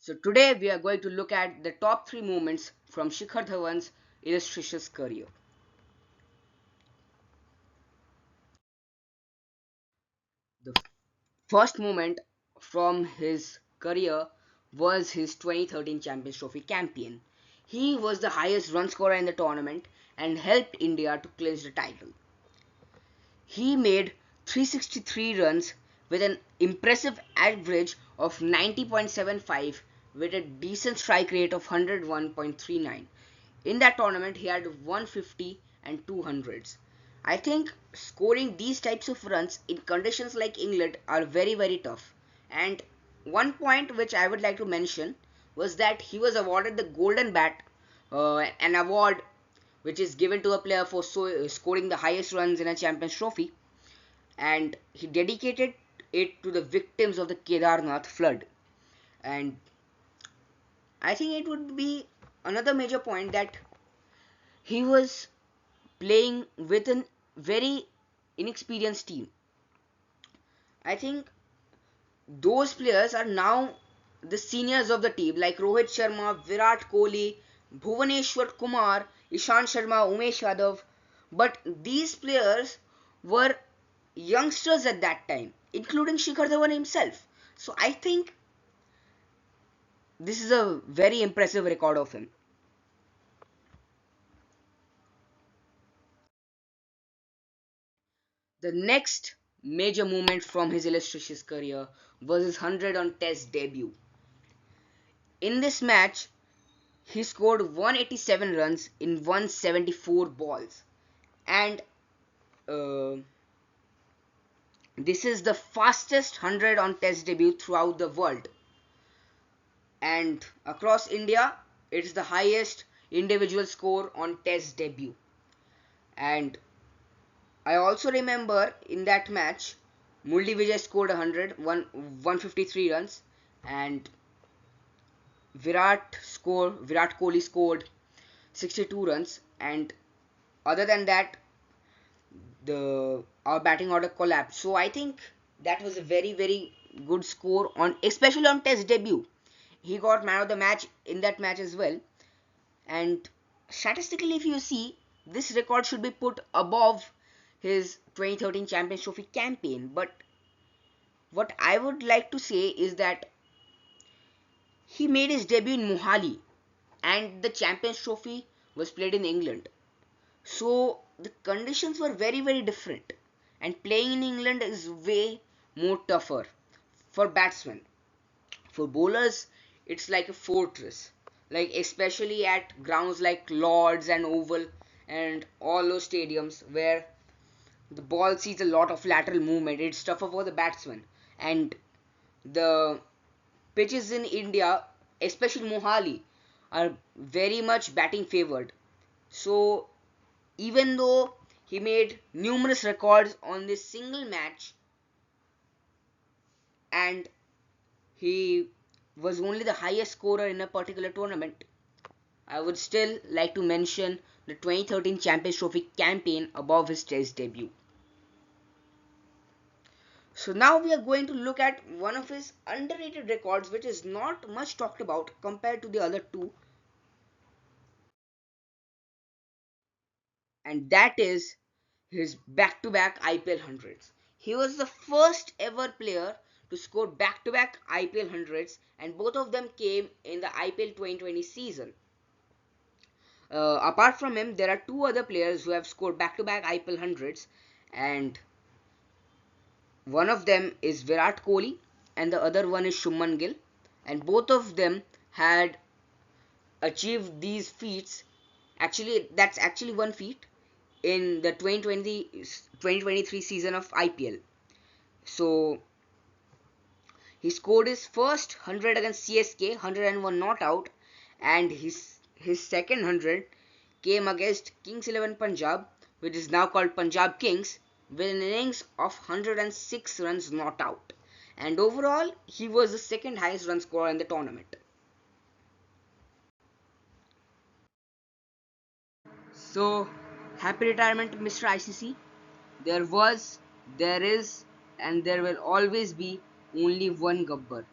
So today we are going to look at the top 3 moments from Shikhar Dhawan's illustrious career. The first moment from his career was his 2013 Champions Trophy campaign. He was the highest run scorer in the tournament and helped India to clinch the title. He made 363 runs with an impressive average of 90.75 with a decent strike rate of 101.39. In that tournament, he had 150 and 200s. I think scoring these types of runs in conditions like England are very tough. And one point which I would like to mention was that he was awarded the Golden Bat, an award which is given to a player for scoring the highest runs in a Champions Trophy, and he dedicated it to the victims of the Kedarnath flood. And I think it would be another major point that he was playing with a very inexperienced team. I think those players are now the seniors of the team, like Rohit Sharma, Virat Kohli, Bhuvaneshwar Kumar, Ishant Sharma, Umesh Yadav. But these players were youngsters at that time, including Shikhar Dhawan himself. So I think this is a very impressive record of him. The next major moment from his illustrious career was his 100 on Test debut. In this match, he scored 187 runs in 174 balls, and uh, this is the fastest 100 on Test debut throughout the world. And across India, it is the highest individual score on Test debut. And I also remember in that match, Murli Vijay scored 153 runs, and Virat Kohli scored 62 runs, and other than that, the our batting order collapsed. So I think that was a very good score on, especially on Test debut. He got man of the match in that match as well. And statistically, if you see, this record should be put above his 2013 Champions Trophy campaign. But what I would like to say is that he made his debut in Mohali, and the Champions Trophy was played in England. So the conditions were very different, and playing in England is way more tougher for batsmen. For bowlers, it's like a fortress, like especially at grounds like Lords and Oval and all those stadiums where the ball sees a lot of lateral movement. It's tougher for the batsman, and the pitches in India, especially Mohali, are very much batting favored. So even though he made numerous records on this single match, and he was only the highest scorer in a particular tournament, I would still like to mention the 2013 Champions Trophy campaign above his Test debut. So now we are going to look at one of his underrated records, which is not much talked about compared to the other two, and that is his back-to-back IPL hundreds. He was the first ever player to score back-to-back IPL hundreds, and both of them came in the IPL 2020 season. Apart from him, there are two other players who have scored back-to-back IPL hundreds, and one of them is Virat Kohli, and the other one is Shubman Gill, and both of them had achieved these feats. Actually, that's actually one feat in the 2023 season of IPL. So he scored his first 100 against CSK, 101 not out, and his second 100 came against Kings 11 Punjab, which is now called Punjab Kings, with an innings of 106 runs not out. And overall, he was the second highest run scorer in the tournament. So, happy retirement, Mr. ICC. There was, there is, and there will always be only one Gabbar.